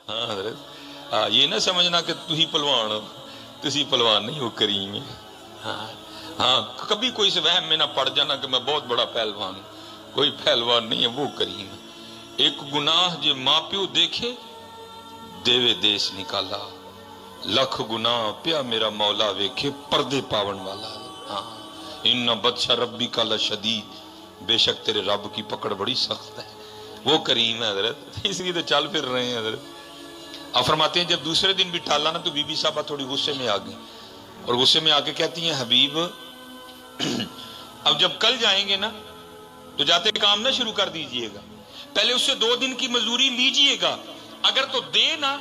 ہاں حضرت، یہ نہ سمجھنا کہ تو ہی پلوان ہو، تسی پلوان نہیں ہو، کریم ہے۔ ہاں ہاں، کبھی کوئی سے وہم میں نہ پڑ جانا کہ میں بہت بڑا پہلوان ہوں، کوئی پہلوان نہیں ہے، وہ کریم ہے۔ ایک گناہ جے ماں پیو دیکھے دیوے دیس نکالا، لکھ گناہ پیا میرا مولا ویکھے پردے پاون والا۔ ہاں، ان بطش ربی کا لشدید، بے شک تیرے رب کی پکڑ بڑی سخت ہے، وہ کریم ہے حضرت، اس لیے تو چل پھر رہے ہیں حضرت۔ آپ فرماتے ہیں جب دوسرے دن بھی ٹالا نا تو بی بی صاحبہ تھوڑی غصے میں آ گئی، اور غصے میں آ کے کہتی ہیں حبیب اب جب کل جائیں گے نا تو جاتے کام نہ شروع کر دیجئے گا، پہلے اس سے 2 دن کی مزدوری لیجئے گا، اگر تو دے نا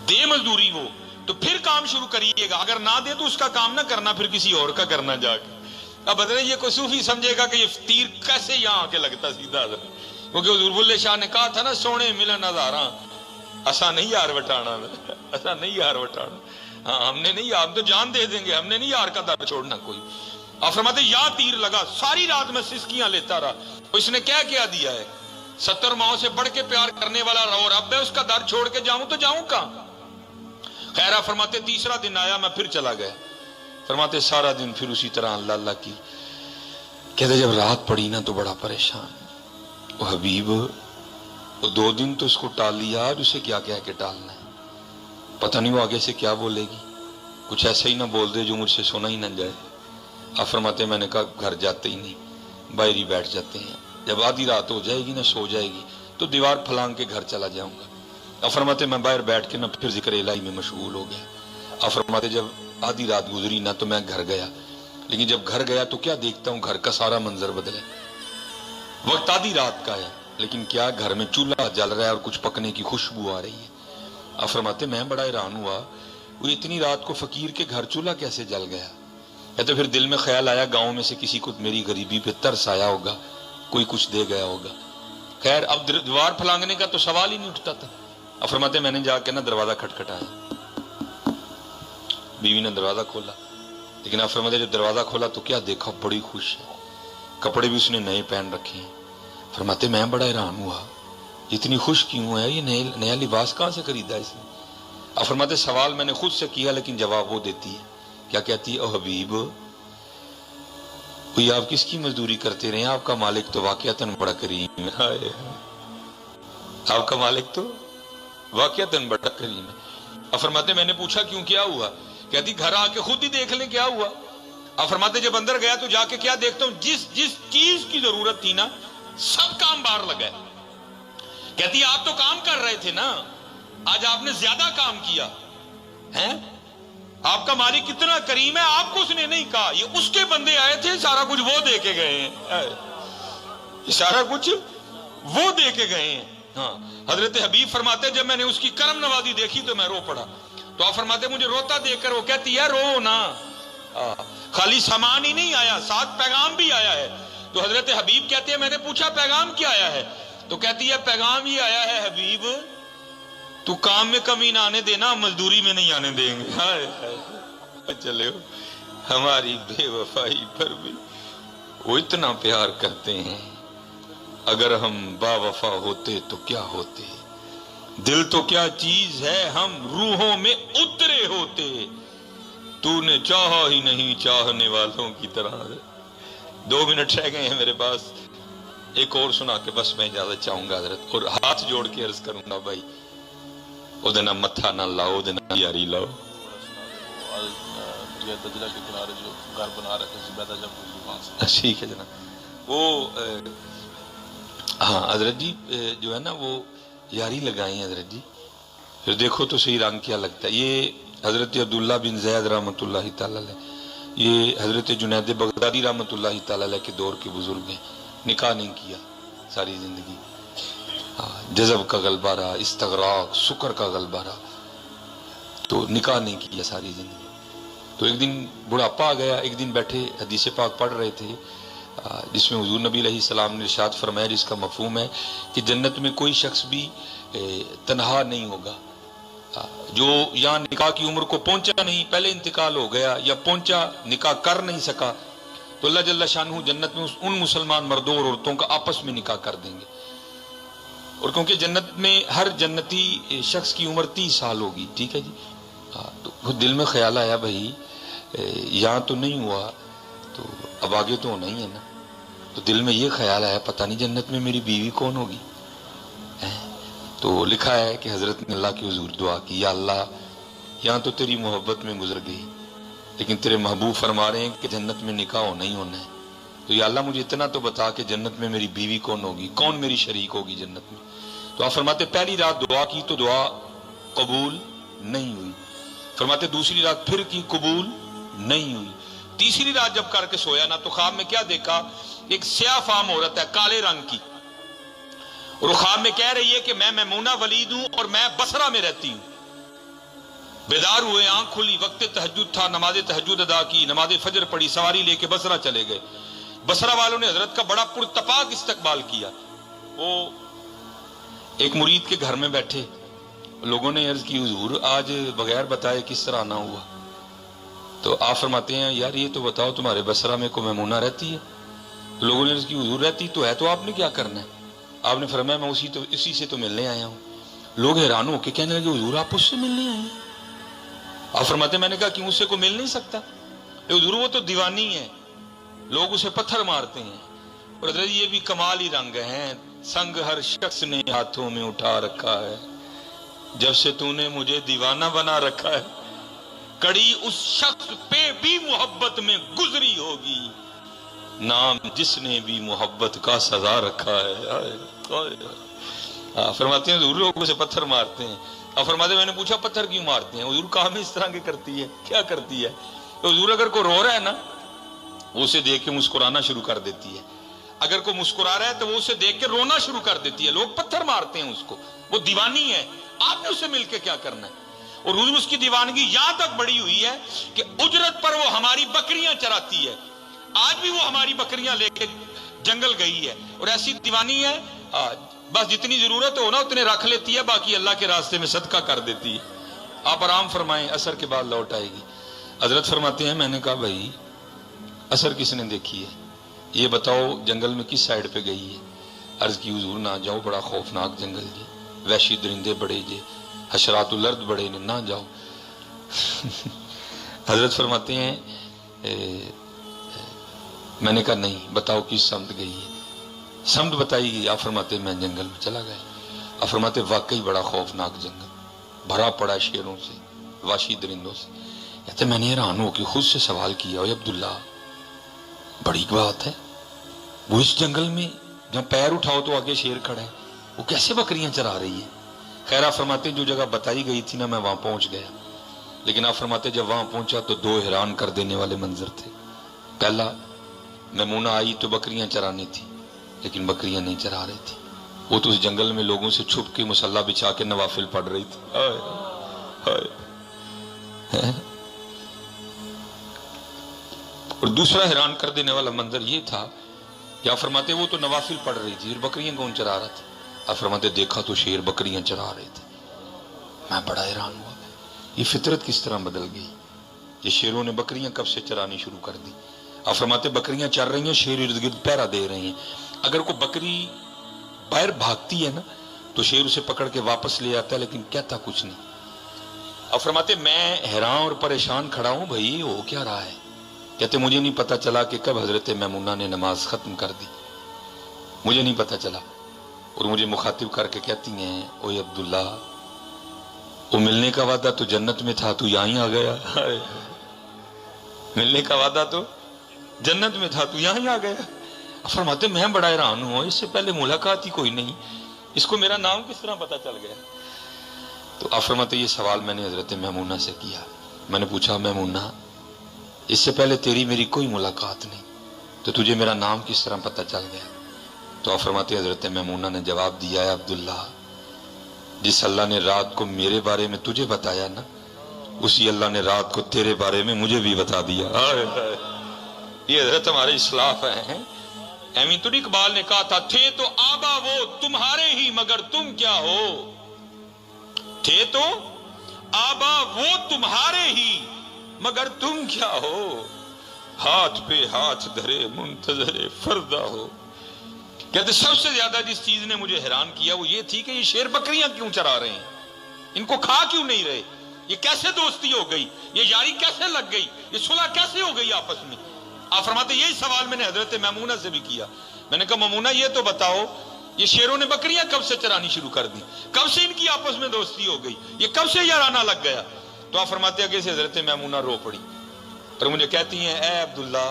دے مزدوری وہ تو پھر کام شروع کریے گا، اگر نہ دے تو اس کا کام نہ کرنا، پھر کسی اور کا کرنا جا کے۔ اب بدلے یہ کوئی صوفی سمجھے گا کہ یہ تیر کیسے یہاں آ کے لگتا سیدھا حضرت، کیونکہ حضور بلے شاہ نے کہا تھا نا سونے ملن ہزاراں ایسا نہیں یار وٹانا، ایسا نہیں یار وٹانا، ہاں ہم نے نہیں، ہم تو جان دے دیں گے، ہم نے نہیں یار کا در چھوڑنا کوئی۔ آپ فرماتے یا تیر لگا، ساری رات میں سسکیاں لیتا رہا، اس نے کیا دیا ہے، 70 ماؤں سے بڑھ کے پیار کرنے والا رو رب ہے، اس کا در چھوڑ کے جاؤں تو جاؤں کہاں؟ خیر آپ فرماتے تیسرا دن آیا، میں پھر چلا گیا، فرماتے سارا دن پھر اسی طرح اللہ اللہ کی، کہتے جب رات پڑی نا تو بڑا پریشان، وہ حبیب وہ 2 دن تو اس کو ٹال لیا، آج اسے کیا کہہ کے ٹالنا ہے، پتہ نہیں وہ آگے سے کیا بولے گی، کچھ ایسا ہی نہ بول دے جو مجھ سے سنا ہی نہ جائے۔ آپ فرماتے میں نے کہا گھر جاتے ہی نہیں، باہر ہی بیٹھ جاتے ہیں، جب آدھی رات ہو جائے گی نا سو جائے گی تو دیوار پھلانگ کے گھر چلا جاؤں گا۔ آپ فرماتے میں باہر بیٹھ کے نا پھر ذکر الہی میں مشغول ہو گیا۔ آپ فرماتے جب آدھی رات گزری نا تو میں گھر گیا، لیکن جب گھر گیا تو کیا دیکھتا ہوں، گھر کا سارا منظر بدلے، وقت آدھی رات کا ہے لیکن کیا گھر میں چولہا جل رہا ہے اور کچھ پکنے کی خوشبو آ رہی ہے۔ آپ فرماتے میں بڑا حیران ہوا، وہ اتنی رات کو فقیر کے گھر چولہا کیسے جل گیا؟ یا تو پھر دل میں خیال آیا گاؤں میں سے کسی کو میری غریبی پہ ترس آیا ہوگا، کوئی کچھ دے گیا ہوگا۔ خیر اب دیوار پھلانگنے کا تو سوال ہی نہیں اٹھتا تھا۔ اب فرماتے میں نے جا کے نا دروازہ کھٹکھٹایا، بیوی نے دروازہ کھولا، لیکن آپ فرماتے جب دروازہ کھولا تو کیا دیکھا، بڑی خوش ہے، کپڑے بھی اس نے نئے پہن رکھے ہیں۔ فرماتے میں بڑا حیران ہوا، اتنی خوش کیوں ہے، یہ نیا لباس کہاں سے خریدا اس نے؟ اب فرماتے سوال میں نے خود سے کیا لیکن جواب وہ دیتی ہے، کیا کہتی ہے، او حبیب کوئی آپ کس کی مزدوری کرتے رہے ہیں، آپ کا مالک تو واقعتاً بڑا کریم ہے، آپ کا مالک تو واقعتاً بڑا کریم ہے۔ اب فرماتے میں نے پوچھا کیوں، کیا ہوا؟ کہتی گھر آ کے خود ہی دیکھ لیں کیا ہوا۔ اب فرماتے جب اندر گیا تو جا کے کیا دیکھتا ہوں، جس چیز کی ضرورت تھی نا سب کام باہر لگا ہے۔ کہتی آپ تو کام کر رہے تھے نا، آج آپ نے زیادہ کام کیا ہے، آپ کا مالک کتنا کریم ہے، آپ کو اس نے نہیں کہا، یہ اس کے بندے آئے تھے، سارا کچھ وہ دے کے گئے ہیں، سارا کچھ وہ دے کے گئے ہیں۔ ہاں حضرت حبیب فرماتے جب میں نے اس کی کرم نوازی دیکھی تو میں رو پڑا۔ تو آپ فرماتے مجھے روتا دیکھ کر وہ کہتی ہے رو نا، خالی سامان ہی نہیں آیا، ساتھ پیغام بھی آیا ہے۔ تو حضرت حبیب کہتے ہیں میں نے پوچھا پیغام کیا آیا ہے؟ تو کہتی ہے پیغام یہ آیا ہے حبیب تو کام میں کمی نہ آنے دینا، مزدوری میں نہیں آنے دیں گے۔ ہائے ہائے، چلے ہو ہماری بے وفائی پر بھی وہ اتنا پیار کرتے ہیں، اگر ہم با وفا ہوتے تو کیا ہوتے، دل تو کیا چیز ہے ہم روحوں میں اترے ہوتے، تو نے چاہا ہی نہیں چاہنے والوں کی طرح۔ 2 منٹ رہ گئے ہیں میرے پاس، ایک اور سنا کے بس میں اجازت چاہوں گا حضرت، اور ہاتھ جوڑ کے عرض کروں گا بھائی او دینا متھا نہ لاؤ، دینا یاری لاؤ۔ دجلہ کے کنارے جو گھر بنا رکھے زبیدہ جب وہاں سے ٹھیک ہے جناب، وہ ہاں حضرت جی جو ہے نا وہ یاری لگائیں حضرت جی، پھر دیکھو تو صحیح رنگ کیا لگتا ہے۔ یہ حضرت عبداللہ بن زید رحمۃ اللہ تعالی علیہ، یہ حضرت جنید بغدادی رحمۃ اللہ تعالی علیہ کے دور کے بزرگ ہیں، نکاح نہیں کیا ساری زندگی، جذب کا غلبہ رہا، استغراق سکر کا غلبہ رہا، تو نکاح نہیں کیا ساری زندگی۔ تو ایک دن بڑھاپا آ گیا، ایک دن بیٹھے حدیث پاک پڑھ رہے تھے جس میں حضور نبی علیہ السلام نے ارشاد فرمایا، جس کا مفہوم ہے کہ جنت میں کوئی شخص بھی تنہا نہیں ہوگا، جو یہاں نکاح کی عمر کو پہنچا نہیں، پہلے انتقال ہو گیا، یا پہنچا نکاح کر نہیں سکا، تو اللہ جل شانہ جنت میں ان مسلمان مردوں اور عورتوں کا آپس میں نکاح کر دیں گے۔ اور کیونکہ جنت میں ہر جنتی شخص کی عمر 30 سال ہوگی، ٹھیک ہے جی. تو دل میں خیال آیا بھائی یہاں تو نہیں ہوا تو اب آگے تو ہونا ہی ہے نا. تو دل میں یہ خیال آیا پتہ نہیں جنت میں میری بیوی کون ہوگی. تو لکھا ہے کہ حضرت نے اللہ کے حضور دعا کی، یا اللہ یہاں تو تیری محبت میں گزر گئی، لیکن تیرے محبوب فرما رہے ہیں کہ جنت میں نکاح ہونا ہی ہونا ہے. تو یا اللہ مجھے اتنا تو بتا کہ جنت میں میری بیوی کون ہوگی، کون میری شریک ہوگی جنت میں. تو آپ فرماتے پہلی رات دعا کی تو دعا قبول نہیں ہوئی. فرماتے دوسری رات پھر کی، قبول نہیں ہوئی. تیسری رات جب کر کے سویا نا تو خواب میں کیا دیکھا، ایک سیاہ فام عورت ہے کالے رنگ کی، اور وہ خواب میں کہہ رہی ہے کہ میں میمونہ ولید ہوں اور میں بصرہ میں رہتی ہوں. بیدار ہوئے، آنکھ کھلی، وقت تہجد تھا، نماز تہجد ادا کی، نماز فجر پڑھی، سواری لے کے بصرہ چلے گئے. بصرہ والوں نے حضرت کا بڑا پرتپاک استقبال کیا. وہ ایک مرید کے گھر میں بیٹھے، لوگوں نے عرض کی حضور آج بغیر بتائے کس طرح آنا ہوا؟ تو آپ فرماتے ہیں یار یہ تو بتاؤ تمہارے بصرہ میں کوئی میمونہ رہتی ہے؟ لوگوں نے عرض کی حضور رہتی تو ہے، تو آپ نے کیا کرنا ہے؟ آپ نے فرمایا میں اسی سے تو ملنے آیا ہوں. لوگ حیران ہو کے کہنے لگے حضور آپ اس سے ملنے آئے ہیں؟ آپ فرماتے میں نے کہا کیوں، اس سے کوئی مل نہیں سکتا؟ حضور وہ تو دیوانی ہے، لوگ اسے پتھر مارتے ہیں. اور حضرت یہ بھی کمال ہی رنگ ہیں، سنگ ہر شخص نے ہاتھوں میں اٹھا رکھا ہے، جب سے تو نے مجھے دیوانہ بنا رکھا ہے، کڑی اس شخص پہ بھی محبت میں گزری ہوگی، نام جس نے بھی محبت کا سزا رکھا ہے. فرماتے ہیں حضور لوگ اسے پتھر مارتے ہیں. اور فرماتے میں نے پوچھا پتھر کیوں مارتے ہیں؟ حضور کام اس طرح کے کرتی ہے، کیا کرتی ہے؟ تو حضور اگر کوئی رو رہا ہے نا وہ اسے دیکھ کے مسکرانا شروع کر دیتی ہے، اگر کوئی مسکرا رہا ہے تو وہ اسے دیکھ کے رونا شروع کر دیتی ہے. لوگ پتھر مارتے ہیں اس کو، وہ دیوانی ہے، آپ نے اسے مل کے کیا کرنا ہے؟ اور حضور اس کی دیوانگی یہاں تک بڑی ہوئی ہے کہ اجرت پر وہ ہماری بکریاں چراتی ہے. آج بھی وہ ہماری بکریاں لے کے جنگل گئی ہے، اور ایسی دیوانی ہے بس جتنی ضرورت ہو نا اتنے رکھ لیتی ہے، باقی اللہ کے راستے میں صدقہ کر دیتی ہے. آپ آرام فرمائیں، عصر کے بعد لوٹ آئے گی. حضرت فرماتے ہیں میں نے کہا بھائی عصر کس نے دیکھی ہے، یہ بتاؤ جنگل میں کس سائیڈ پہ گئی ہے؟ عرض کی حضور نہ جاؤ، بڑا خوفناک جنگل جی، وحشی درندے بڑے جے، حشرات الارض بڑے نے، نہ جاؤ. حضرت فرماتے ہیں میں نے کہا نہیں، بتاؤ کس سمت گئی ہے؟ سمت بتائی گئی. آپ فرماتے میں جنگل میں چلا گیا. آپ فرماتے واقعی بڑا خوفناک جنگل، بھرا پڑا شیروں سے، وحشی درندوں سے. کہتے میں نے حیران ہو کہ خود سے سوال کیا، اے عبداللہ بڑی بات ہے، وہ اس جنگل میں جہاں پیر اٹھاؤ تو آگے شیر کھڑا ہے، وہ کیسے بکریاں چرا رہی ہے؟ خیر آپ فرماتے جو جگہ بتائی گئی تھی نا میں وہاں پہنچ گیا، لیکن آپ فرماتے جب وہاں پہنچا تو دو حیران کر دینے والے منظر تھے. پہلا، میمونہ آئی تو بکریاں چرانی تھی، لیکن بکریاں نہیں چرا رہی تھی، وہ تو اس جنگل میں لوگوں سے چھپ کے مصلی بچھا کے نوافل پڑھ رہی تھی. اور دوسرا حیران کر دینے والا منظر یہ تھا کہ آپ فرماتے وہ تو نوافل پڑھ رہی تھی اور بکریاں کون چرا رہا تھا؟ آپ فرماتے دیکھا تو شیر بکریاں چرا رہے تھے. میں بڑا حیران ہوا، یہ فطرت کس طرح بدل گئی، یہ شیروں نے بکریاں کب سے چرانی شروع کر دی. آپ فرماتے بکریاں چر رہی ہیں، شیر ارد گرد پہرا دے رہے ہیں. اگر کوئی بکری باہر بھاگتی ہے نا تو شیر اسے پکڑ کے واپس لے آتا ہے، لیکن کہتا کچھ نہیں. آپ فرماتے میں حیران اور پریشان کھڑا ہوں، بھائی ہو کیا رہا ہے؟ کہتے مجھے نہیں پتا چلا کہ کب حضرت میمونہ نے نماز ختم کر دی، مجھے نہیں پتا چلا. اور مجھے مخاطب کر کے کہتی ہیں اوے عبداللہ وہ ملنے کا وعدہ تو جنت میں تھا، تو یہاں ہی آ گیا. ملنے کا وعدہ تو جنت میں تھا، تو یہاں ہی آ گیا. فرماتے میں بڑا حیران ہوں، اس سے پہلے ملاقات ہی کوئی نہیں، اس کو میرا نام کس طرح پتا چل گیا؟ تو آپ فرماتے یہ سوال میں نے حضرت میمونہ سے کیا. میں نے پوچھا میمونہ اس سے پہلے تیری میری کوئی ملاقات نہیں، تو تجھے میرا نام کس طرح پتا چل گیا؟ تو آپ فرماتے حضرت میمونہ نے جواب دیا ہے عبداللہ جس اللہ نے رات کو میرے بارے میں تجھے بتایا نا، اسی اللہ نے رات کو تیرے بارے میں مجھے بھی بتا دیا. یہ حضرت ہمارے اسلاف ہیں. امین اقبال نے کہا تھا تھے تو آبا وہ تمہارے ہی مگر تم کیا ہو، تھے تو آبا وہ تمہارے ہی مگر تم کیا ہو، ہاتھ پہ ہاتھ دھرے منتظر فردا ہو. کہتے سب سے زیادہ جس چیز نے مجھے حیران کیا وہ یہ تھی کہ یہ شیر بکریاں کیوں چرا رہے ہیں، ان کو کھا کیوں نہیں رہے، یہ کیسے دوستی ہو گئی، یہ یاری کیسے لگ گئی، یہ صلح کیسے ہو گئی آپس میں۔ آپ فرماتے یہی سوال میں نے حضرت میمونہ سے بھی کیا، میں نے کہا میمونہ یہ تو بتاؤ یہ شیروں نے بکریاں کب سے چرانی شروع کر دی، کب سے ان کی آپس میں دوستی ہو گئی، یہ کب سے یارانہ لگ گیا؟ تو آپ فرماتے آگے سے حضرت میمونہ رو پڑی اور مجھے کہتی ہیں اے عبداللہ،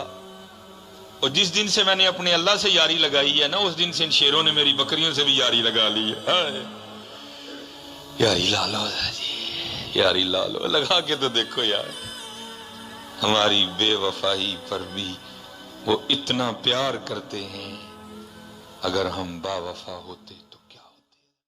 اور جس دن سے میں نے اپنے اللہ سے یاری لگائی ہے نا اس دن سے ان شیروں نے میری بکریوں سے بھی یاری لگا لی ہے۔ یاری لالو جی، یاری لالو لگا کے تو دیکھو یار، ہماری بے وفائی پر بھی وہ اتنا پیار کرتے ہیں، اگر ہم با وفا ہوتے